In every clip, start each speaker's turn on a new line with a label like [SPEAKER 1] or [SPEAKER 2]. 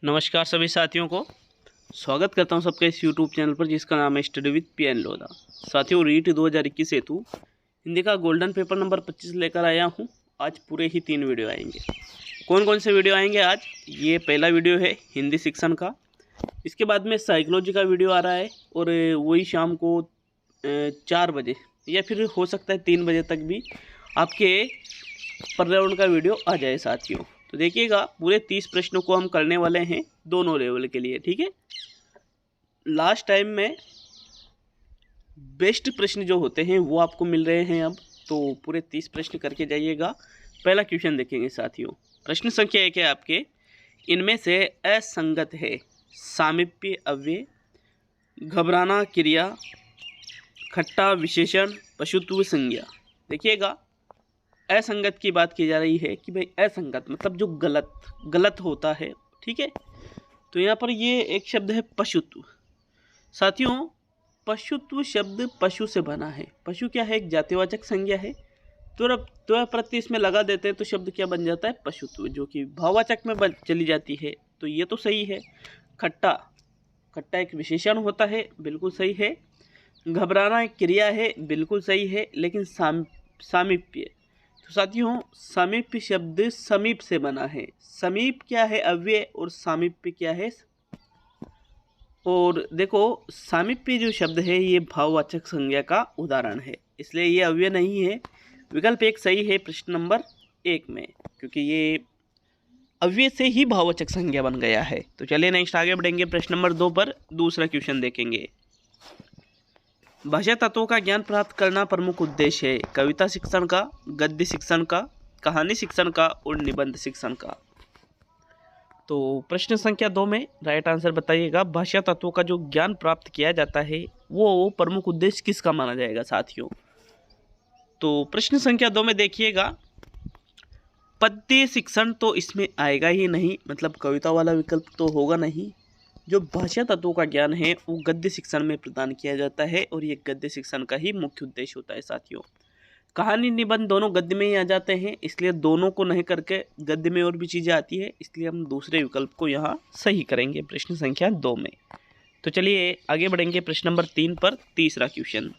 [SPEAKER 1] नमस्कार सभी साथियों को स्वागत करता हूं सबके इस यूट्यूब चैनल पर जिसका नाम है स्टडी विद पीएन लोधा। साथियों, रीट 2021 हेतु हिंदी का गोल्डन पेपर नंबर 25 लेकर आया हूं। आज पूरे ही 3 वीडियो आएंगे। कौन कौन से वीडियो आएंगे आज? ये पहला वीडियो है हिंदी शिक्षण का। इसके बाद में साइकोलॉजी का वीडियो आ रहा है और वही शाम को 4 बजे या फिर हो सकता है 3 बजे तक भी आपके पर्यावरण का वीडियो आ जाए साथियों। तो देखिएगा, पूरे 30 प्रश्नों को हम करने वाले हैं दोनों लेवल के लिए, ठीक है। लास्ट टाइम में बेस्ट प्रश्न जो होते हैं वो आपको मिल रहे हैं अब, तो पूरे 30 प्रश्न करके जाइएगा। पहला क्वेश्चन देखेंगे साथियों। प्रश्न संख्या 1 है आपके, इनमें से असंगत है सामीप्य अव्यय, घबराना क्रिया, खट्टा विशेषण, पशुत्व संज्ञा। देखिएगा, असंगत की बात की जा रही है कि भाई असंगत मतलब जो गलत होता है, ठीक है। तो यहाँ पर ये एक शब्द है पशुत्व। साथियों, पशुत्व शब्द पशु से बना है। पशु क्या है? एक जातिवाचक संज्ञा है। तो अब प्रत्यय इसमें लगा देते हैं तो शब्द क्या बन जाता है? पशुत्व, जो कि भाववाचक में चली जाती है। तो ये तो सही है। खट्टा एक विशेषण होता है, बिल्कुल सही है। घबराना एक क्रिया है, बिल्कुल सही है। लेकिन सामीप्य, तो साथियों समीप शब्द समीप से बना है। समीप क्या है? अव्यय, और सामीप्य क्या है? और देखो, सामीप्य जो शब्द है ये भाववाचक संज्ञा का उदाहरण है, इसलिए ये अव्यय नहीं है। विकल्प 1 सही है प्रश्न नंबर 1 में, क्योंकि ये अव्यय से ही भाववाचक संज्ञा बन गया है। तो चलिए नेक्स्ट आगे बढ़ेंगे। प्रश्न नंबर 2 पर दूसरा क्वेश्चन देखेंगे। भाषा तत्वों का ज्ञान प्राप्त करना प्रमुख उद्देश्य है कविता शिक्षण का, गद्य शिक्षण का, कहानी शिक्षण का और निबंध शिक्षण का। तो प्रश्न संख्या 2 में राइट आंसर बताइएगा। भाषा तत्वों का जो ज्ञान प्राप्त किया जाता है वो प्रमुख उद्देश्य किसका माना जाएगा साथियों? तो प्रश्न संख्या 2 में देखिएगा, पद्य शिक्षण तो इसमें आएगा ही नहीं, मतलब कविता वाला विकल्प तो होगा नहीं। जो भाषा तत्वों का ज्ञान है वो गद्य शिक्षण में प्रदान किया जाता है और ये गद्य शिक्षण का ही मुख्य उद्देश्य होता है साथियों। कहानी निबंध दोनों गद्य में ही आ जाते हैं, इसलिए दोनों को नहीं करके गद्य में और भी चीज़ें आती है, इसलिए हम दूसरे विकल्प को यहाँ सही करेंगे प्रश्न संख्या 2 में। तो चलिए आगे बढ़ेंगे प्रश्न नंबर 3 पर। तीसरा क्वेश्चन,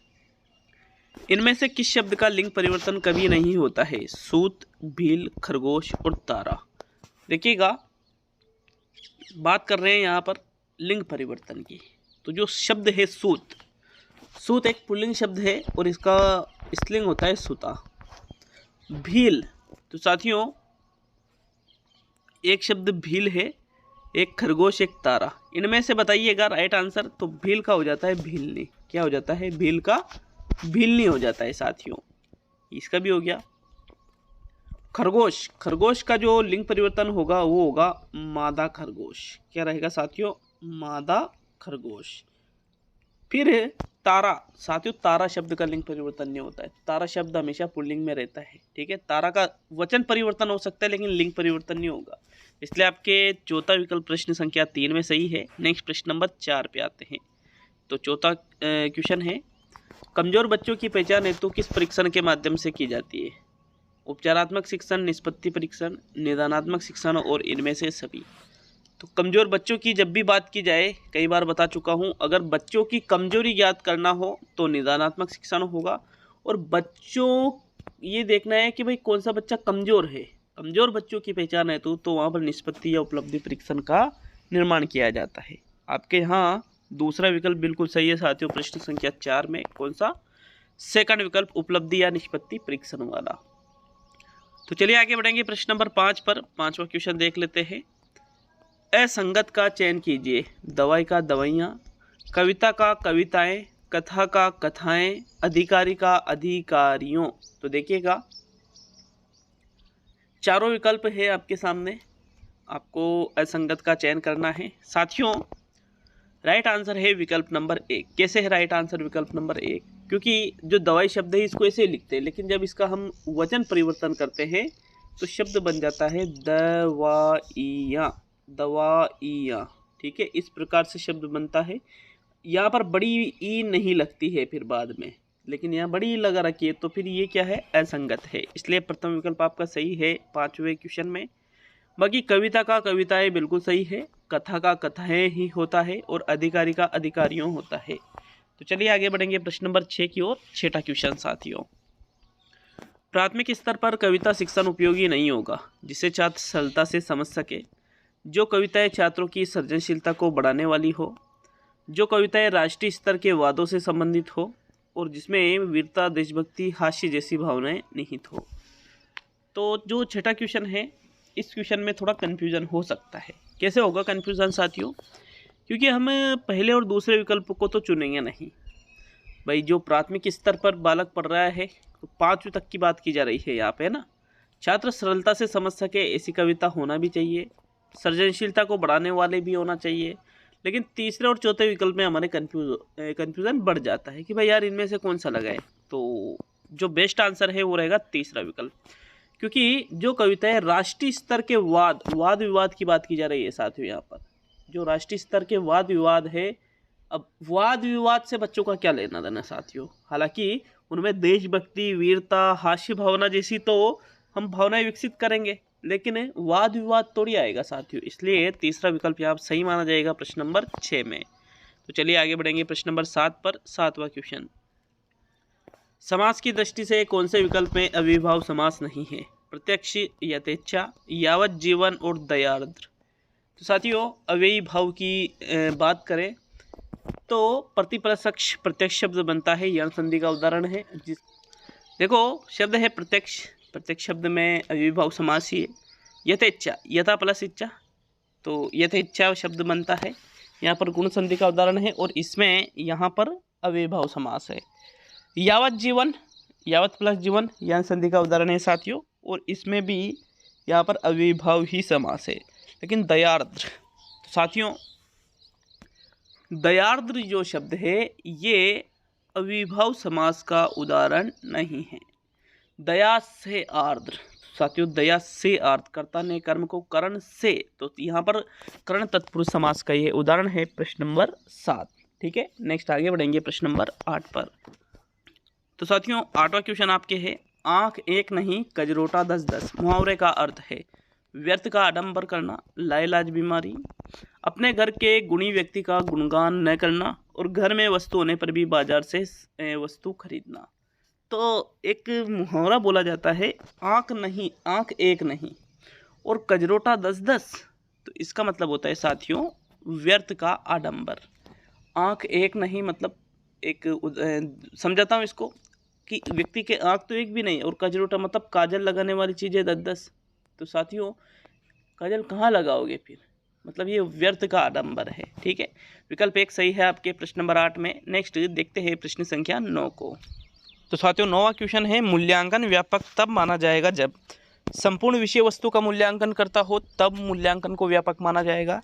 [SPEAKER 1] इनमें से किस शब्द का लिंग परिवर्तन कभी नहीं होता है? सूत, भील, खरगोश और तारा। देखिएगा, बात कर रहे हैं यहाँ पर लिंग परिवर्तन की। तो जो शब्द है सूत एक पुल्लिंग शब्द है और इसका स्त्रीलिंग होता है सुता। भील, तो साथियों एक शब्द भील है, एक खरगोश, एक तारा। इनमें से बताइएगा राइट आंसर। तो भील का हो जाता है भीलनी। क्या हो जाता है? भील का भीलनी हो जाता है साथियों। इसका भी हो गया। खरगोश का जो लिंग परिवर्तन होगा वो होगा मादा खरगोश। क्या रहेगा साथियों? मादा खरगोश। फिर तारा, साथियों तारा शब्द का लिंग परिवर्तन नहीं होता है। तारा शब्द हमेशा पुल्लिंग में रहता है, ठीक है। तारा का वचन परिवर्तन हो सकता है लेकिन लिंग परिवर्तन नहीं होगा, इसलिए आपके चौथा विकल्प प्रश्न संख्या 3 में सही है। नेक्स्ट प्रश्न नंबर 4 पे आते हैं। तो चौथा क्वेश्चन है, कमजोर बच्चों की पहचान हेतु किस परीक्षण के माध्यम से की जाती है? उपचारात्मक शिक्षण, निष्पत्ति परीक्षण, निदानात्मक शिक्षण और इनमें से सभी। तो कमजोर बच्चों की जब भी बात की जाए, कई बार बता चुका हूं, अगर बच्चों की कमजोरी ज्ञात करना हो तो निदानात्मक शिक्षण होगा, और बच्चों ये देखना है कि भाई कौन सा बच्चा कमजोर है, कमजोर बच्चों की पहचान है तो वहाँ पर निष्पत्ति या उपलब्धि परीक्षण का निर्माण किया जाता है। आपके यहाँ दूसरा विकल्प बिल्कुल सही है साथियों प्रश्न संख्या 4 में। कौन सा? सेकंड विकल्प, उपलब्धि या निष्पत्ति परीक्षण वाला। तो चलिए आगे बढ़ेंगे प्रश्न नंबर 5 पर। 5वां क्वेश्चन देख लेते हैं। असंगत का चयन कीजिए। दवाई का दवाइयाँ, कविता का कविताएं, कथा का कथाएं, अधिकारी का अधिकारियों। तो देखिएगा, चारों विकल्प है आपके सामने, आपको असंगत का चयन करना है साथियों। राइट आंसर है विकल्प नंबर 1। कैसे है राइट आंसर विकल्प नंबर 1? क्योंकि जो दवाई शब्द है इसको ऐसे लिखते हैं, लेकिन जब इसका हम वचन परिवर्तन करते हैं तो शब्द बन जाता है दवाइयाँ, ठीक है। इस प्रकार से शब्द बनता है। यहाँ पर बड़ी ई नहीं लगती है फिर बाद में, लेकिन यहाँ बड़ी लगा रखी है, तो फिर ये क्या है? असंगत है। इसलिए प्रथम विकल्प आपका सही है 5वें क्वेश्चन में। बाकी कविता का कविताएं बिल्कुल सही है, कथा का कथाएं ही होता है और अधिकारी का अधिकारियों होता है। तो चलिए आगे बढ़ेंगे प्रश्न नंबर 6 की ओर। छठा क्वेश्चन साथियों, प्राथमिक स्तर पर कविता शिक्षण उपयोगी नहीं होगा जिसे छात्र सरलता से समझ सके, जो कविताएं छात्रों की सृजनशीलता को बढ़ाने वाली हो, जो कविताएं राष्ट्रीय स्तर के वादों से संबंधित हो और जिसमें वीरता, देशभक्ति, हास्य जैसी भावनाएं निहित हो। तो जो छठा क्वेश्चन है, इस क्वेश्चन में थोड़ा कन्फ्यूजन हो सकता है। कैसे होगा कन्फ्यूजन साथियों? क्योंकि हम पहले और दूसरे विकल्प को तो चुनेंगे नहीं भाई। जो प्राथमिक स्तर पर बालक पढ़ रहा है तो 5वीं तक की बात की जा रही है यहाँ पे, है ना। छात्र सरलता से समझ सके ऐसी कविता होना भी चाहिए, सृजनशीलता को बढ़ाने वाले भी होना चाहिए। लेकिन तीसरे और चौथे विकल्प में हमारे कन्फ्यूज़न बढ़ जाता है कि भाई यार इनमें से कौन सा लगाए। तो जो बेस्ट आंसर है वो रहेगा तीसरा विकल्प, क्योंकि जो कविताएं राष्ट्रीय स्तर के वाद विवाद की बात की जा रही है साथियों, यहाँ पर जो राष्ट्रीय स्तर के वाद विवाद है। अब वाद विवाद से बच्चों का क्या लेना देना साथियों? हालांकि उनमें देशभक्ति, वीरता, हास्य भावना जैसी तो हम भावनाएं विकसित करेंगे, लेकिन वाद विवाद थोड़ी आएगा साथियों। इसलिए तीसरा विकल्प यहाँ सही माना जाएगा प्रश्न नंबर 6 में। तो चलिए आगे बढ़ेंगे प्रश्न नंबर 7 पर। 7वां क्वेश्चन, समास की दृष्टि से कौन से विकल्प में अविभाव समास नहीं है? प्रत्यक्ष, यथेच्छा, यावत जीवन और दयार्द्र। तो साथियों अव्ययी भाव की बात करें तो प्रतिप्रसक्ष प्रत्यक्ष शब्द बनता है, यण संधि का उदाहरण है। जिस देखो शब्द है प्रत्यक्ष, प्रत्यक्ष शब्द में अविभाव समास ही है। यथेच्छा, यथा प्लस इच्छा, तो यथेच्छा शब्द बनता है, यहाँ पर गुण संधि का उदाहरण है और इसमें यहाँ पर अविभाव समास है। यावत जीवन, यावत प्लस जीवन, यण संधि का उदाहरण है साथियों, और इसमें भी यहाँ पर अविभाव ही समास है। लेकिन दयार्द्र, तो साथियों दयार्द्र जो शब्द है ये अविभाव समास का उदाहरण नहीं है। दया से आर्द्र, साथियों दया से आर्द्र, कर्ता ने कर्म को करण से, तो यहाँ पर करण तत्पुरुष समास का ये उदाहरण है प्रश्न नंबर 7। ठीक है, नेक्स्ट आगे बढ़ेंगे प्रश्न नंबर 8 पर। तो साथियों 8वां क्वेश्चन आपके है, आंख एक नहीं कजरोटा 10-10 मुहावरे का अर्थ है व्यर्थ का आडंबर करना, लाइलाज बीमारी, अपने घर के गुणी व्यक्ति का गुणगान न करना और घर में वस्तु होने पर भी बाजार से वस्तु खरीदना। तो एक मुहावरा बोला जाता है, आंख नहीं, आंख एक नहीं और कजरोटा 10-10, तो इसका मतलब होता है साथियों व्यर्थ का आडंबर। आंख एक नहीं मतलब एक समझाता हूँ इसको कि व्यक्ति के आंख तो एक भी नहीं और कजरोटा मतलब काजल लगाने वाली चीज़ें 10-10, तो साथियों काजल कहाँ लगाओगे फिर, मतलब ये व्यर्थ का आडंबर है। ठीक है, विकल्प 1 सही है आपके प्रश्न नंबर 8 में। नेक्स्ट देखते हैं प्रश्न संख्या 9 को। तो साथियों 9वां क्वेश्चन है, मूल्यांकन व्यापक तब माना जाएगा जब संपूर्ण विषय वस्तु का मूल्यांकन करता हो, तब मूल्यांकन को व्यापक माना जाएगा।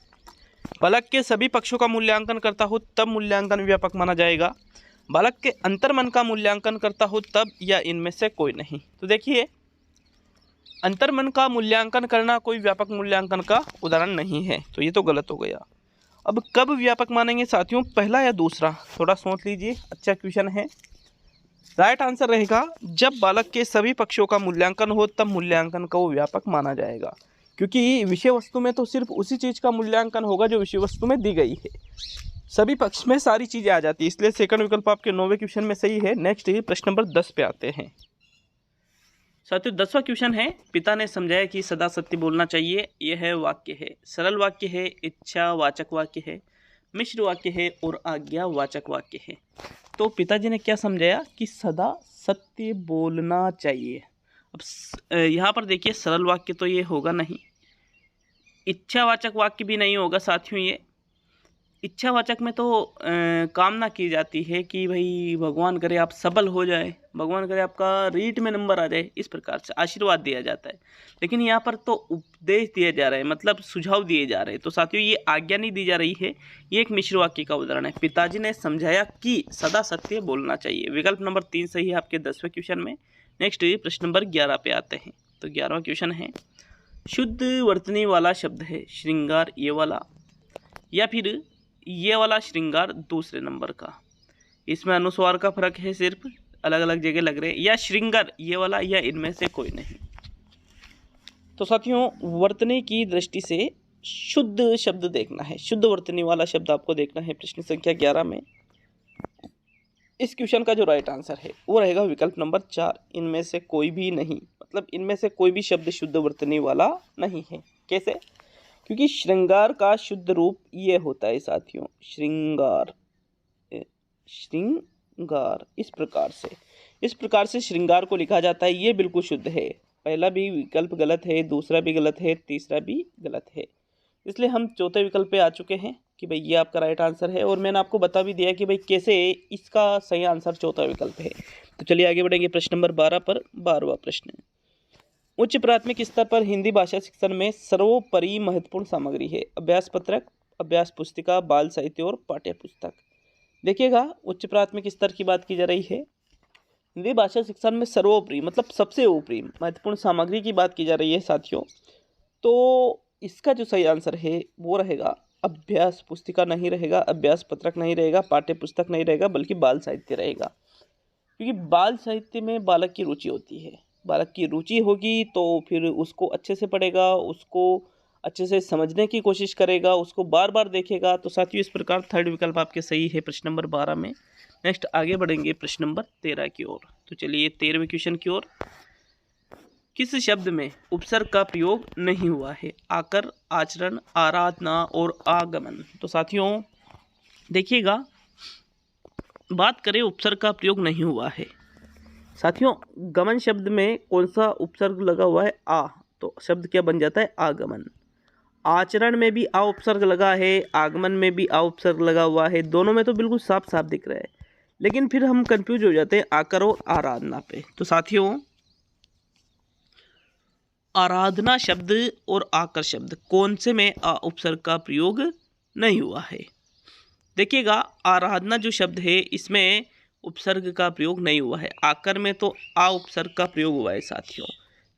[SPEAKER 1] बालक के सभी पक्षों का मूल्यांकन करता हो तब मूल्यांकन व्यापक माना जाएगा। बालक के अंतर्मन का मूल्यांकन करता हो तब, या इनमें से कोई नहीं। तो देखिए अंतर्मन का मूल्यांकन करना कोई व्यापक मूल्यांकन का उदाहरण नहीं है, तो ये तो गलत हो गया। अब कब व्यापक मानेंगे साथियों, पहला या दूसरा? थोड़ा सोच लीजिए, अच्छा क्वेश्चन है। राइट आंसर रहेगा जब बालक के सभी पक्षों का मूल्यांकन हो तब मूल्यांकन को व्यापक माना जाएगा, क्योंकि विषय वस्तु में तो सिर्फ उसी चीज़ का मूल्यांकन होगा जो विषय वस्तु में दी गई है, सभी पक्ष में सारी चीज़ें आ जाती है, इसलिए सेकंड विकल्प आपके 9वें क्वेश्चन में सही है। नेक्स्ट प्रश्न नंबर 10 पे आते हैं साथियों। 10वां क्वेश्चन है, पिता ने समझाया कि सदा सत्य बोलना चाहिए। यह वाक्य है, सरल वाक्य है, इच्छावाचक वाक्य है, मिश्र वाक्य है और आज्ञावाचक वाक्य है। तो पिताजी ने क्या समझाया कि सदा सत्य बोलना चाहिए। अब यहाँ पर देखिए सरल वाक्य तो ये होगा नहीं, इच्छावाचक वाक्य भी नहीं होगा साथियों। ये इच्छावाचक में तो कामना की जाती है कि भाई भगवान करे आप सबल हो जाए, भगवान करे आपका रीट में नंबर आ जाए, इस प्रकार से आशीर्वाद दिया जाता है। लेकिन यहाँ पर तो उपदेश दिए जा रहे हैं, मतलब सुझाव दिए जा रहे हैं। तो साथियों ये आज्ञा नहीं दी जा रही है, ये एक मिश्र वाक्य का उदाहरण है। पिताजी ने समझाया कि सदा सत्य बोलना चाहिए। विकल्प नंबर 3 सही है आपके 10वें क्वेश्चन में। नेक्स्ट प्रश्न नंबर 11 पे आते हैं। तो 11वां क्वेश्चन है, शुद्ध वर्तनी वाला शब्द है श्रृंगार ये वाला, या फिर ये वाला श्रृंगार दूसरे नंबर का। इसमें अनुस्वार का फर्क है, सिर्फ अलग अलग जगह लग रहे हैं, या श्रृंगार ये वाला या इनमें से कोई नहीं। तो साथियों वर्तनी की दृष्टि से शुद्ध शब्द देखना है, शुद्ध वर्तनी वाला शब्द आपको देखना है प्रश्न संख्या 11 में। इस क्वेश्चन का जो राइट आंसर है वो रहेगा विकल्प नंबर 4, इनमें से कोई भी नहीं। मतलब इनमें से कोई भी शब्द शुद्ध वर्तनी वाला नहीं है। कैसे? क्योंकि श्रृंगार का शुद्ध रूप ये होता है साथियों, श्रृंगार, श्रृंगार इस प्रकार से श्रृंगार को लिखा जाता है, ये बिल्कुल शुद्ध है। पहला भी विकल्प गलत है, दूसरा भी गलत है, तीसरा भी गलत है, इसलिए हम चौथे विकल्प पे आ चुके हैं कि भाई ये आपका राइट आंसर है। और मैंने आपको बता भी दिया कि भाई कैसे इसका सही आंसर चौथा विकल्प है। तो चलिए आगे बढ़ेंगे प्रश्न नंबर 12 पर। 12वां प्रश्न, उच्च प्राथमिक स्तर पर हिंदी भाषा शिक्षण में सर्वोपरि महत्वपूर्ण सामग्री है, अभ्यास पत्रक, अभ्यास पुस्तिका, बाल साहित्य और पाठ्य पुस्तक। देखिएगा उच्च प्राथमिक स्तर की बात की जा रही है, हिंदी भाषा शिक्षण में सर्वोपरि मतलब सबसे ऊपरी महत्वपूर्ण सामग्री की बात की जा रही है साथियों। तो इसका जो सही आंसर है वो रहेगा अभ्यास पुस्तिका नहीं रहेगा, अभ्यास पत्रक नहीं रहेगा, पाठ्य पुस्तक नहीं रहेगा, बल्कि बाल साहित्य रहेगा। क्योंकि बाल साहित्य में बालक की रुचि होती है, बालक की रुचि होगी तो फिर उसको अच्छे से पढ़ेगा, उसको अच्छे से समझने की कोशिश करेगा, उसको बार बार देखेगा। तो साथियों इस प्रकार थर्ड विकल्प आपके सही है प्रश्न नंबर 12 में। नेक्स्ट आगे बढ़ेंगे प्रश्न नंबर 13 की ओर। तो चलिए 13वें क्वेश्चन की ओर। किस शब्द में उपसर्ग का प्रयोग नहीं हुआ है? आकर, आचरण, आराधना और आगमन। तो साथियों देखिएगा, बात करें उपसर्ग का प्रयोग नहीं हुआ है साथियों, गमन शब्द में कौन सा उपसर्ग लगा हुआ है? आ, तो शब्द क्या बन जाता है? आगमन। आचरण में भी आ उपसर्ग लगा है, आगमन में भी आ उपसर्ग लगा हुआ है, दोनों में तो बिल्कुल साफ साफ दिख रहा है। लेकिन फिर हम कंफ्यूज हो जाते हैं आकर और आराधना पे। तो साथियों आराधना शब्द और आकर शब्द कौन से में आ उपसर्ग का प्रयोग नहीं हुआ है? देखिएगा आराधना जो शब्द है इसमें उपसर्ग का प्रयोग नहीं हुआ है, आकर में तो आ उपसर्ग का प्रयोग हुआ है साथियों।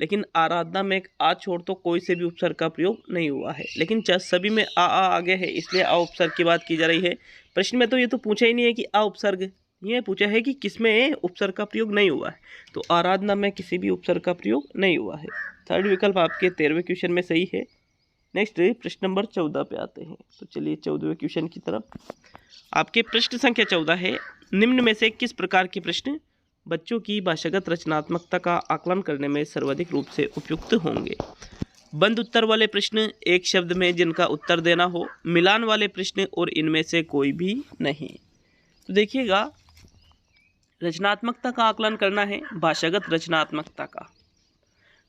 [SPEAKER 1] लेकिन आराधना में आ छोड़ तो कोई से भी उपसर्ग का प्रयोग नहीं हुआ है। लेकिन सभी में आ आगे है, इसलिए आ उपसर्ग की बात की जा रही है। प्रश्न में तो ये तो पूछा ही नहीं है कि आ उपसर्ग, ये पूछा है कि किसमें उपसर्ग का प्रयोग नहीं हुआ है। तो आराधना में किसी भी उपसर्ग का प्रयोग नहीं हुआ है। थर्ड विकल्प आपके 13वें क्वेश्चन में सही है। नेक्स्ट प्रश्न नंबर 14 पे आते हैं। तो चलिए 14वें क्वेश्चन की तरफ। आपके प्रश्न संख्या 14 है, निम्न में से किस प्रकार के प्रश्न बच्चों की भाषागत रचनात्मकता का आकलन करने में सर्वाधिक रूप से उपयुक्त होंगे? बंद उत्तर वाले प्रश्न, एक शब्द में जिनका उत्तर देना हो, मिलान वाले प्रश्न और इनमें से कोई भी नहीं। तो देखिएगा रचनात्मकता का आकलन करना है, भाषागत रचनात्मकता का,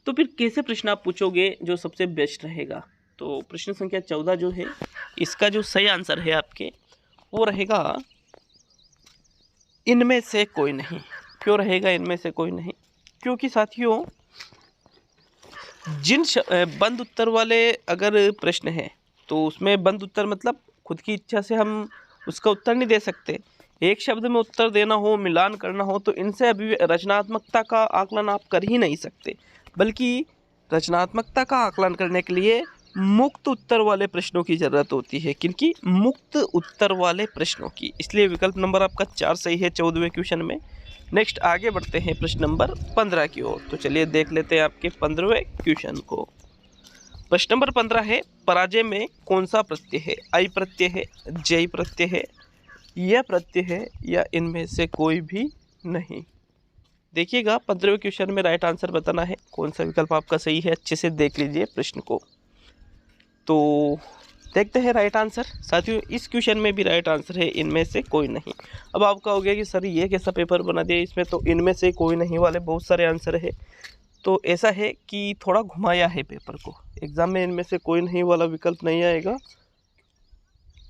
[SPEAKER 1] तो फिर कैसे प्रश्न आप पूछोगे जो सबसे बेस्ट रहेगा? तो प्रश्न संख्या 14 जो है इसका जो सही आंसर है आपके वो रहेगा इनमें से कोई नहीं। क्यों रहेगा इनमें से कोई नहीं? क्योंकि साथियों जिन बंद उत्तर वाले अगर प्रश्न है तो उसमें बंद उत्तर मतलब खुद की इच्छा से हम उसका उत्तर नहीं दे सकते। एक शब्द में उत्तर देना हो, मिलान करना हो, तो इनसे अभी रचनात्मकता का आकलन आप कर ही नहीं सकते। बल्कि रचनात्मकता का आकलन करने के लिए मुक्त उत्तर वाले प्रश्नों की ज़रूरत होती है। किनकी? मुक्त उत्तर वाले प्रश्नों की। इसलिए विकल्प नंबर आपका 4 सही है 14वें क्वेश्चन में। नेक्स्ट आगे बढ़ते हैं प्रश्न नंबर 15 की ओर। तो चलिए देख लेते हैं आपके 15वें क्वेश्चन को। प्रश्न नंबर 15 है, पराजय में कौन सा प्रत्यय है? आई प्रत्यय है, जय प्रत्यय है, यह प्रत्यय है, या इनमें से कोई भी नहीं? देखिएगा 15वें क्वेश्चन में राइट आंसर बताना है, कौन सा विकल्प आपका सही है। अच्छे से देख लीजिए प्रश्न को। तो देखते हैं राइट आंसर। साथियों इस क्वेश्चन में भी राइट आंसर है इनमें से कोई नहीं। अब आप कहोगे कि सर ये कैसा पेपर बना दिया, इसमें तो इनमें से कोई नहीं वाले बहुत सारे आंसर है। तो ऐसा है कि थोड़ा घुमाया है पेपर को, एग्जाम में इनमें से कोई नहीं वाला विकल्प नहीं आएगा।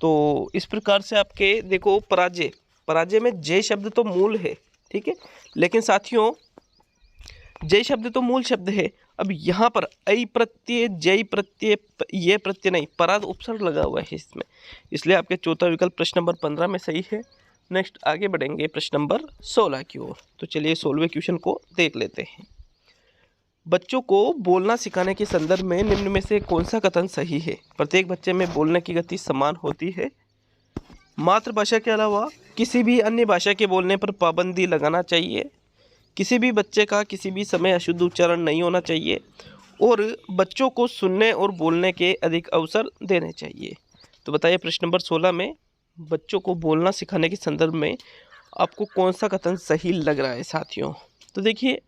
[SPEAKER 1] तो इस प्रकार से आपके देखो पराजय, पराजय में जय शब्द तो मूल है, ठीक है, लेकिन साथियों जय शब्द तो मूल शब्द है। अब यहाँ पर ऐ प्रत्यय, जय प्रत्यय, ये प्रत्यय नहीं, पराद उपसर्ग लगा हुआ है इसमें, इसलिए आपके चौथा विकल्प प्रश्न नंबर 15 में सही है। नेक्स्ट आगे बढ़ेंगे प्रश्न नंबर 16 की ओर। तो चलिए 16वें क्वेश्चन को देख लेते हैं। बच्चों को बोलना सिखाने के संदर्भ में निम्न में से कौन सा कथन सही है? प्रत्येक बच्चे में बोलने की गति समान होती है। मातृभाषा के अलावा किसी भी अन्य भाषा के बोलने पर पाबंदी लगाना चाहिए। किसी भी बच्चे का किसी भी समय अशुद्ध उच्चारण नहीं होना चाहिए। और बच्चों को सुनने और बोलने के अधिक अवसर देने चाहिए। तो बताइए प्रश्न नंबर 16 में बच्चों को बोलना सिखाने के संदर्भ में आपको कौन सा कथन सही लग रहा है साथियों। तो देखिए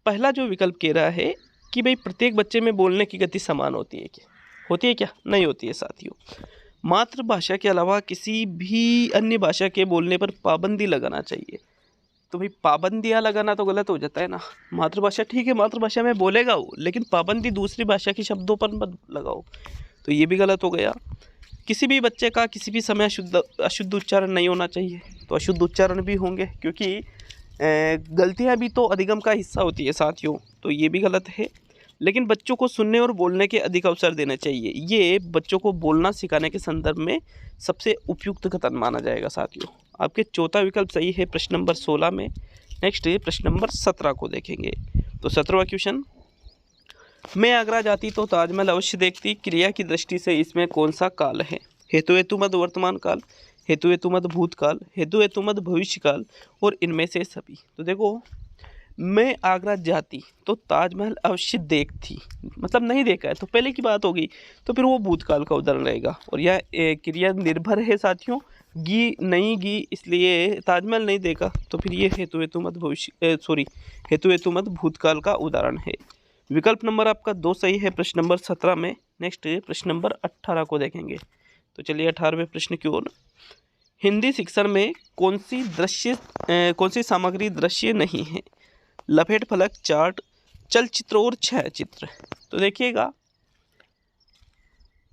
[SPEAKER 1] पहला जो विकल्प कह रहा है कि भाई प्रत्येक बच्चे में बोलने की गति समान होती है। क्या होती है? क्या नहीं होती है साथियों। मातृभाषा के अलावा किसी भी अन्य भाषा के बोलने पर पाबंदी लगाना चाहिए। तो भाई पाबंदियाँ लगाना तो गलत हो जाता है ना। मातृभाषा ठीक है, मातृभाषा में बोलेगा वो, लेकिन पाबंदी दूसरी भाषा के शब्दों पर मत लगाओ, तो ये भी गलत हो गया। किसी भी बच्चे का किसी भी समय अशुद्ध उच्चारण नहीं होना चाहिए, तो अशुद्ध उच्चारण भी होंगे, क्योंकि गलतियाँ भी तो अधिगम का हिस्सा होती है साथियों, तो ये भी गलत है। लेकिन बच्चों को सुनने और बोलने के अधिक अवसर देने चाहिए, ये बच्चों को बोलना सिखाने के संदर्भ में सबसे उपयुक्त कथन माना जाएगा साथियों। आपके चौथा विकल्प सही है प्रश्न नंबर 16 में। नेक्स्ट प्रश्न नंबर 17 को देखेंगे। तो 17वां क्वेश्चन, मैं आगरा जाती तो ताजमहल अवश्य देखती, क्रिया की दृष्टि से इसमें कौन सा काल है? हेतु हेतुमद वर्तमान काल, हेतु हेतुमद भूतकाल, हेतु हेतुमद भविष्य काल, और इनमें से सभी। तो देखो मैं आगरा जाती तो ताजमहल अवश्य देखती, मतलब नहीं देखा है तो पहले की बात होगी, तो फिर वो भूतकाल का उदाहरण रहेगा। और यह क्रिया निर्भर है साथियों, गी नहीं गी, इसलिए ताजमहल नहीं देखा, तो फिर ये हेतु हेतुमद भविष्य हेतु हेतुमद भूतकाल का उदाहरण है। विकल्प नंबर आपका 2 सही है प्रश्न नंबर 17 में। नेक्स्ट प्रश्न नंबर 18 को देखेंगे। तो चलिए 18वें प्रश्न की ओर। हिंदी शिक्षण में कौन सी सामग्री दृश्य नहीं है? लपेट फलक, चार्ट, चलचित्र और छायाचित्र। तो देखिएगा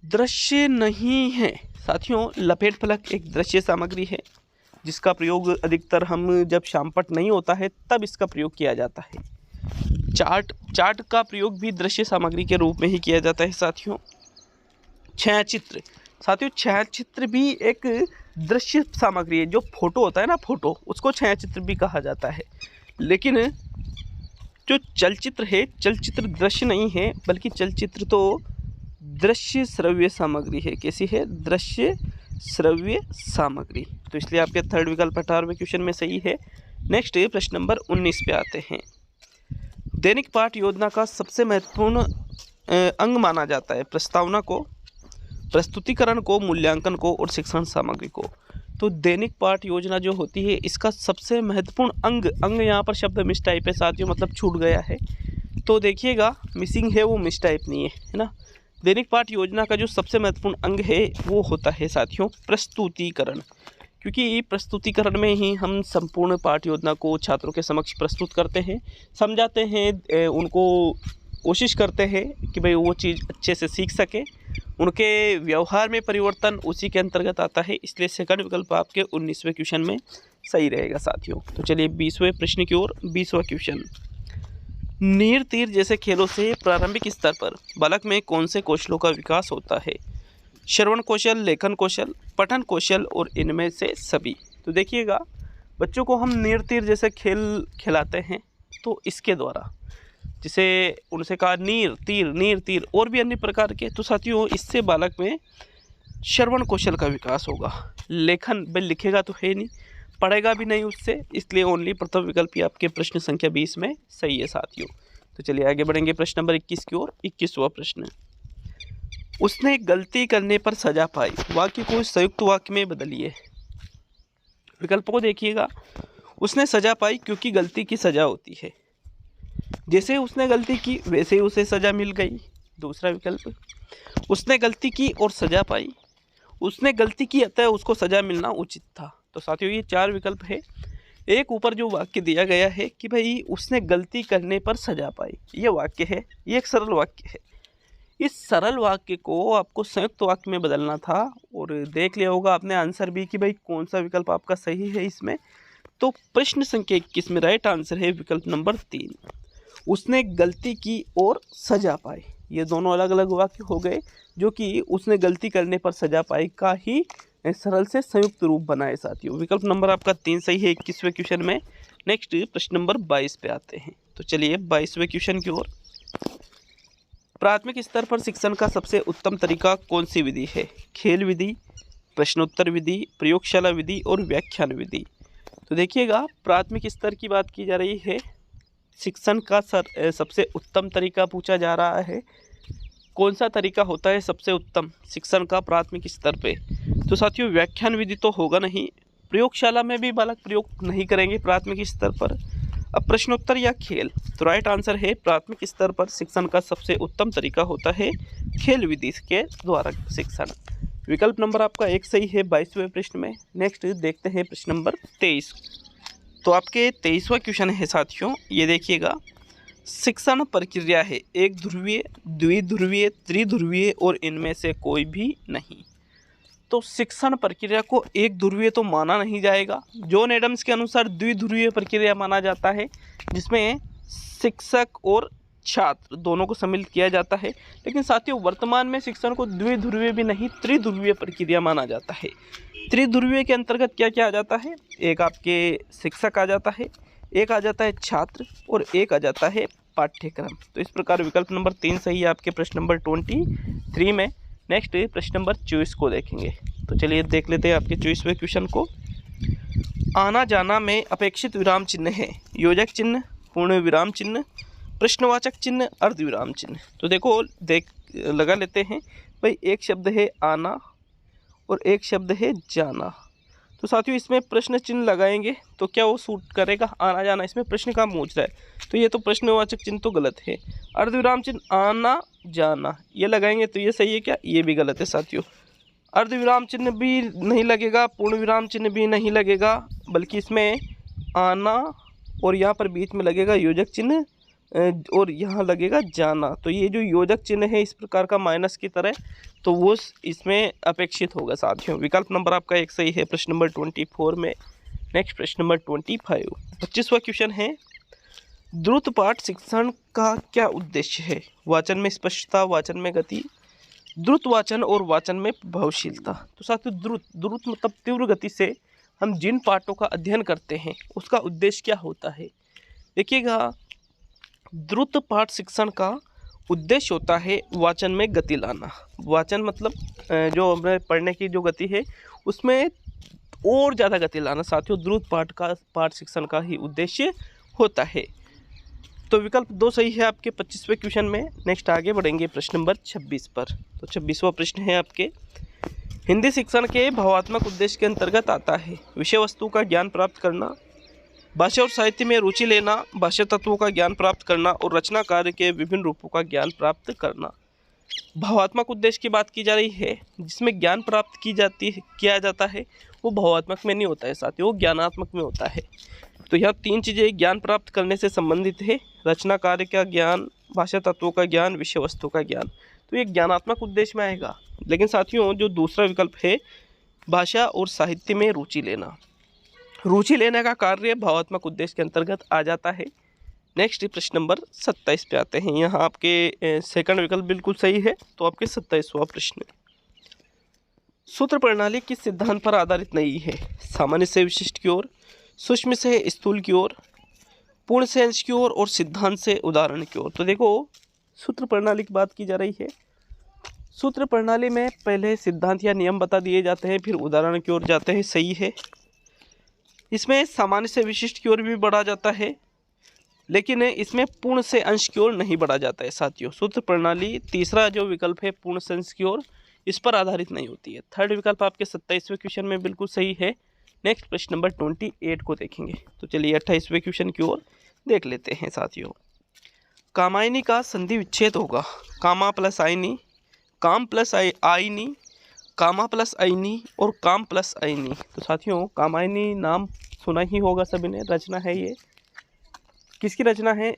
[SPEAKER 1] दृश्य नहीं है साथियों। लपेट फलक एक दृश्य सामग्री है जिसका प्रयोग अधिकतर हम जब शामपट नहीं होता है तब इसका प्रयोग किया जाता है। चार्ट का प्रयोग भी दृश्य सामग्री के रूप में ही किया जाता है साथियों। छायाचित्र छायाचित्र भी एक दृश्य सामग्री है, जो फोटो होता है ना, फोटो, उसको छायाचित्र भी कहा जाता है। लेकिन जो चलचित्र है, चलचित्र दृश्य नहीं है, बल्कि चलचित्र तो दृश्य श्रव्य सामग्री है। कैसी है? दृश्य श्रव्य सामग्री। तो इसलिए आपके थर्ड विकल्प 18वें क्वेश्चन में सही है। नेक्स्ट प्रश्न नंबर 19 पे आते हैं। दैनिक पाठ योजना का सबसे महत्वपूर्ण अंग माना जाता है प्रस्तावना को, प्रस्तुतिकरण को, मूल्यांकन को और शिक्षण सामग्री को। तो दैनिक पाठ योजना जो होती है इसका सबसे महत्वपूर्ण अंग यहाँ पर शब्द मिस टाइप है साथियों, मतलब छूट गया है, तो देखिएगा मिसिंग है, वो मिस टाइप नहीं है ना। दैनिक पाठ योजना का जो सबसे महत्वपूर्ण अंग है वो होता है साथियों प्रस्तुतिकरण, क्योंकि प्रस्तुतिकरण में ही हम संपूर्ण पाठ योजना को छात्रों के समक्ष प्रस्तुत करते हैं, समझाते हैं, उनको कोशिश करते हैं कि भाई वो चीज़ अच्छे से सीख सके, उनके व्यवहार में परिवर्तन उसी के अंतर्गत आता है। इसलिए सेकंड विकल्प आपके 19वें क्वेश्चन में सही रहेगा साथियों। तो चलिए 20वें प्रश्न की ओर। 20वां क्वेश्चन, नीर तीर जैसे खेलों से प्रारंभिक स्तर पर बालक में कौन से कौशलों का विकास होता है? श्रवण कौशल, लेखन कौशल, पठन कौशल और इनमें से सभी। तो देखिएगा बच्चों को हम नीर तीर जैसे खेल खिलाते हैं, तो इसके द्वारा जिसे उनसे कहा नीर तीर और भी अन्य प्रकार के, तो साथियों इससे बालक में श्रवण कौशल का विकास होगा। लेखन भाई लिखेगा तो है नहीं, पढ़ेगा भी नहीं उससे, इसलिए ओनली प्रथम विकल्प ही आपके प्रश्न संख्या 20 में सही है साथियों। तो चलिए आगे बढ़ेंगे प्रश्न नंबर 21 की ओर। 21वां प्रश्न, उसने गलती करने पर सजा पाई, वाक्य को संयुक्त वाक्य में बदलिए। विकल्पों को देखिएगा। उसने सजा पाई क्योंकि गलती की सजा होती है, जैसे उसने गलती की वैसे ही उसे सजा मिल गई। दूसरा विकल्प, उसने गलती की और सजा पाई, उसने गलती की अतः उसको सजा मिलना उचित था। तो साथियों ये 4 विकल्प है। एक ऊपर जो वाक्य दिया गया है कि भाई उसने गलती करने पर सजा पाई, ये वाक्य है, ये एक सरल वाक्य है। इस सरल वाक्य को आपको संयुक्त वाक्य में बदलना था, और देख लिया होगा आपने आंसर भी कि भाई कौन सा विकल्प आपका सही है इसमें। तो प्रश्न संख्या 21 में राइट आंसर है विकल्प नंबर 3, उसने गलती की और सजा पाई। ये दोनों अलग अलग वाक्य हो गए, जो कि उसने गलती करने पर सजा पाई का ही सरल से संयुक्त रूप बनाए साथियों। विकल्प नंबर आपका 3 सही है 21वें क्वेश्चन में। नेक्स्ट प्रश्न नंबर 22 पे आते हैं। तो चलिए 22वें क्वेश्चन की ओर। प्राथमिक स्तर पर शिक्षण का सबसे उत्तम तरीका कौन सी विधि है? खेल विधि, प्रश्नोत्तर विधि, प्रयोगशाला विधि और व्याख्यान विधि। तो देखिएगा प्राथमिक स्तर की बात की जा रही है, शिक्षण का सबसे उत्तम तरीका पूछा जा रहा है। कौन सा तरीका होता है सबसे उत्तम शिक्षण का प्राथमिक स्तर पे? तो साथियों व्याख्यान विधि तो होगा नहीं, प्रयोगशाला में भी बालक प्रयोग नहीं करेंगे प्राथमिक स्तर पर। अब प्रश्नोत्तर या खेल, तो राइट आंसर है प्राथमिक स्तर पर शिक्षण का सबसे उत्तम तरीका होता है खेल विधि के द्वारा शिक्षण। विकल्प नंबर आपका 1 सही है 22वें प्रश्न में। नेक्स्ट देखते हैं प्रश्न नंबर 23। तो आपके 23वां क्वेश्चन है साथियों, ये देखिएगा। शिक्षण प्रक्रिया है एक ध्रुवीय, द्विध्रुवीय, त्रिध्रुवीय और इनमें से कोई भी नहीं। तो शिक्षण प्रक्रिया को एक ध्रुवीय तो माना नहीं जाएगा। जॉन एडम्स के अनुसार द्विध्रुवीय प्रक्रिया माना जाता है, जिसमें शिक्षक और छात्र दोनों को सम्मिलित किया जाता है। लेकिन साथियों वर्तमान में शिक्षण को द्विध्रुवीय भी नहीं त्रिध्रुवीय प्रक्रिया माना जाता है। त्रिध्रुवीय के अंतर्गत क्या क्या आ जाता है? एक आपके शिक्षक आ जाता है, एक आ जाता है छात्र और एक आ जाता है पाठ्यक्रम। तो इस प्रकार विकल्प नंबर 3 सही है आपके प्रश्न नंबर 23 में। नेक्स्ट प्रश्न नंबर 24 को देखेंगे। तो चलिए देख लेते हैं आपके 24वें क्वेश्चन को। आना जाना में अपेक्षित विराम चिन्ह है योजक चिन्ह, पूर्ण विराम चिन्ह, प्रश्नवाचक चिन्ह, अर्ध विराम चिन्ह। तो देखो लगा लेते हैं भाई, एक शब्द है आना और एक शब्द है जाना। तो साथियों इसमें प्रश्न चिन्ह लगाएंगे तो क्या वो सूट करेगा? आना जाना, इसमें प्रश्न का पूछ रहा है तो ये तो प्रश्नवाचक चिन्ह तो गलत है। अर्धविराम चिन्ह आना जाना ये लगाएंगे तो ये सही है क्या? ये भी गलत है साथियों। अर्धविराम चिन्ह भी नहीं लगेगा, पूर्ण विराम चिन्ह भी नहीं लगेगा, बल्कि इसमें आना और यहाँ पर बीच में लगेगा योजक चिन्ह और यहाँ लगेगा जाना। तो ये जो योजक चिन्ह है इस प्रकार का माइनस की तरह, तो वो इसमें अपेक्षित होगा साथियों। विकल्प नंबर आपका 1 सही है प्रश्न नंबर 24 में। नेक्स्ट प्रश्न नंबर 25वां क्वेश्चन है। द्रुत पाठ शिक्षण का क्या उद्देश्य है? वाचन में स्पष्टता, वाचन में गति, द्रुत वाचन और वाचन में प्रभावशीलता। तो साथियों द्रुत मतलब तीव्र गति से हम जिन पाठों का अध्ययन करते हैं उसका उद्देश्य क्या होता है? देखिएगा, द्रुत पाठ शिक्षण का उद्देश्य होता है वाचन में गति लाना। वाचन मतलब जो हमें पढ़ने की जो गति है उसमें और ज़्यादा गति लाना साथियों द्रुत पाठ शिक्षण का ही उद्देश्य होता है। तो विकल्प 2 सही है आपके 25वें क्वेश्चन में। नेक्स्ट आगे बढ़ेंगे प्रश्न नंबर 26 पर। तो 26वां प्रश्न है आपके, हिंदी शिक्षण के भावात्मक उद्देश्य के अंतर्गत आता है विषय वस्तु का ज्ञान प्राप्त करना, भाषा और साहित्य में रुचि लेना, भाषा तत्वों का ज्ञान प्राप्त करना और रचना कार्य के विभिन्न रूपों का ज्ञान प्राप्त करना। भावात्मक उद्देश्य की बात की जा रही है, जिसमें ज्ञान प्राप्त किया जाता है वो भावात्मक में नहीं होता है साथियों, वो ज्ञानात्मक में होता है। तो यह 3 चीज़ें ज्ञान प्राप्त करने से संबंधित है, रचना कार्य का ज्ञान, भाषा तत्वों का ज्ञान, विषय वस्तु का ज्ञान। तो ये ज्ञानात्मक उद्देश्य में आएगा। लेकिन साथियों जो दूसरा विकल्प है भाषा और साहित्य में रुचि लेना, रुचि लेने का कार्य भावात्मक उद्देश्य के अंतर्गत आ जाता है। नेक्स्ट प्रश्न नंबर 27 पे आते हैं। यहाँ आपके सेकंड विकल्प बिल्कुल सही है। तो आपके 27वां प्रश्न, सूत्र प्रणाली किस सिद्धांत पर आधारित नहीं है? सामान्य से विशिष्ट की ओर, सूक्ष्म से स्थूल की ओर, पूर्ण से अंश की ओर और सिद्धांत से उदाहरण की ओर। तो देखो सूत्र प्रणाली की बात की जा रही है। सूत्र प्रणाली में पहले सिद्धांत या नियम बता दिए जाते हैं, फिर उदाहरण की ओर जाते हैं, सही है। इसमें सामान्य से विशिष्ट की ओर भी बढ़ा जाता है, लेकिन इसमें पूर्ण से अंश की ओर नहीं बढ़ा जाता है साथियों। सूत्र प्रणाली तीसरा जो विकल्प है पूर्ण से अंश की ओर, इस पर आधारित नहीं होती है। थर्ड विकल्प आपके 27वें क्वेश्चन में बिल्कुल सही है। नेक्स्ट प्रश्न नंबर 28 को देखेंगे। तो चलिए 28वें क्वेश्चन की ओर देख लेते हैं साथियों। कामायनी का संधि विच्छेद होगा कामा प्लस आयनी, काम प्लस आयनी, कामा प्लस आयनी और काम प्लस आयनी। तो साथियों कामायनी नाम सुना ही होगा सभी ने, रचना है ये। किसकी रचना है?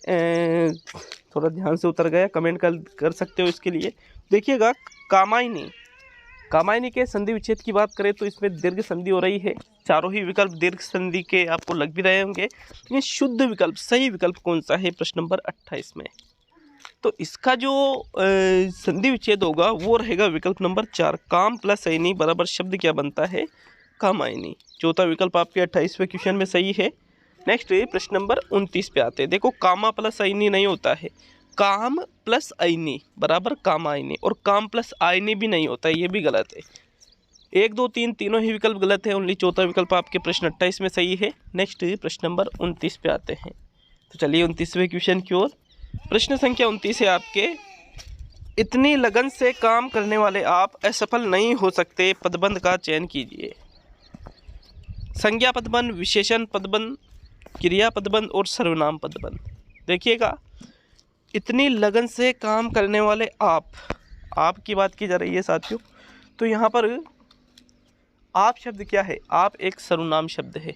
[SPEAKER 1] थोड़ा ध्यान से उतर गया, कमेंट कर सकते हो इसके लिए। देखिएगा कामायनी के संधि विच्छेद की बात करें तो इसमें दीर्घ संधि हो रही है। चारों ही विकल्प दीर्घ संधि के आपको लग भी रहे होंगे, लेकिन शुद्ध विकल्प सही विकल्प कौन सा है प्रश्न नंबर 28 में? तो इसका जो संधि विच्छेद होगा वो रहेगा विकल्प नंबर 4, काम प्लस आयनी बराबर शब्द क्या बनता है? कामायनी। चौथा विकल्प आपके 28वें क्वेश्चन में सही है। नेक्स्ट प्रश्न नंबर 29 पे आते हैं। देखो कामा प्लस आयनी नहीं होता है, काम प्लस आयनी बराबर कामायनी, और काम प्लस आयनी भी नहीं होता है, ये भी गलत है। 1, 2, 3 तीनों ही विकल्प गलत है, ओनली चौथा विकल्प आपके प्रश्न 28 में सही है। नेक्स्ट प्रश्न नंबर 29 पे आते हैं। तो तो चलिए 29वें क्वेश्चन की ओर। प्रश्न संख्या 29 है आपके, इतनी लगन से काम करने वाले आप असफल नहीं हो सकते, पदबंध का चयन कीजिए। संज्ञा पदबंध, विशेषण पदबंध, क्रिया पदबंध और सर्वनाम पदबंध। देखिएगा, इतनी लगन से काम करने वाले आप की बात की जा रही है साथियों। तो यहाँ पर आप शब्द क्या है? आप एक सर्वनाम शब्द है।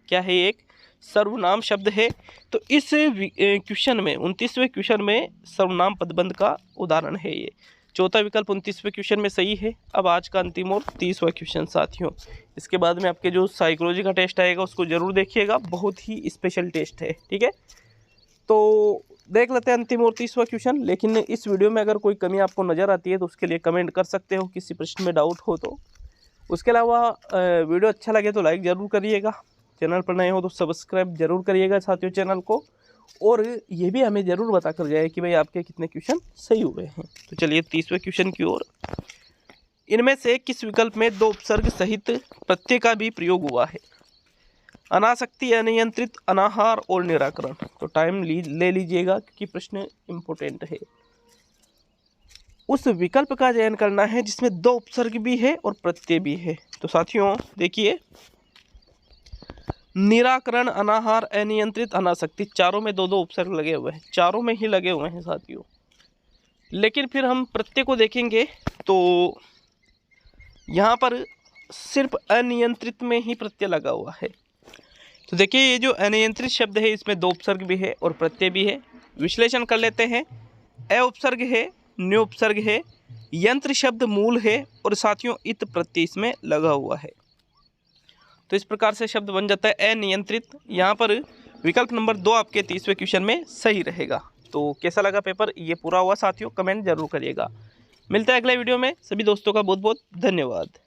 [SPEAKER 1] क्या है? एक सर्वनाम शब्द है। तो इस क्वेश्चन में 29वें क्वेश्चन में सर्वनाम पदबंध का उदाहरण है ये। चौथा विकल्प 29वें क्वेश्चन में सही है। अब आज का अंतिम और 30वां क्वेश्चन साथियों, इसके बाद में आपके जो साइकोलॉजी का टेस्ट आएगा उसको जरूर देखिएगा, बहुत ही स्पेशल टेस्ट है। ठीक है, तो देख लेते हैं अंतिम और 30वां क्वेश्चन। लेकिन इस वीडियो में अगर कोई कमी आपको नज़र आती है तो उसके लिए कमेंट कर सकते हो, किसी प्रश्न में डाउट हो तो। उसके अलावा वीडियो अच्छा लगे तो लाइक ज़रूर करिएगा, चैनल पर नए हो तो सब्सक्राइब जरूर करिएगा साथियों चैनल को, और ये भी हमें ज़रूर बता कर जाए कि भाई आपके कितने क्वेश्चन सही हुए हैं। तो चलिए 30वें क्वेश्चन की ओर। इनमें से किस विकल्प में दो उपसर्ग सहित प्रत्यय का भी प्रयोग हुआ है? अनासक्ति, अनियंत्रित, अनाहार और निराकरण। तो टाइम ले लीजिएगा क्योंकि प्रश्न इंपॉर्टेंट है। उस विकल्प का चयन करना है जिसमें दो उपसर्ग भी है और प्रत्यय भी है। तो साथियों देखिए, निराकरण, अनाहार, अनियंत्रित, अनासक्ति, चारों में दो दो उपसर्ग लगे हुए हैं, चारों में ही लगे हुए हैं साथियों। लेकिन फिर हम प्रत्यय को देखेंगे तो यहाँ पर सिर्फ अनियंत्रित में ही प्रत्यय लगा हुआ है। तो देखिए, ये जो अनियंत्रित शब्द है इसमें दो उपसर्ग भी है और प्रत्यय भी है। विश्लेषण कर लेते हैं। अ उपसर्ग है, न्यु उपसर्ग है, यंत्र शब्द मूल है और साथियों इत प्रत्यय इसमें लगा हुआ है। तो इस प्रकार से शब्द बन जाता है अनियंत्रित। यहाँ पर विकल्प नंबर 2 आपके 30वें क्वेश्चन में सही रहेगा। तो कैसा लगा पेपर? ये पूरा हुआ साथियों, कमेंट जरूर करिएगा। मिलता है अगले वीडियो में। सभी दोस्तों का बहुत बहुत धन्यवाद।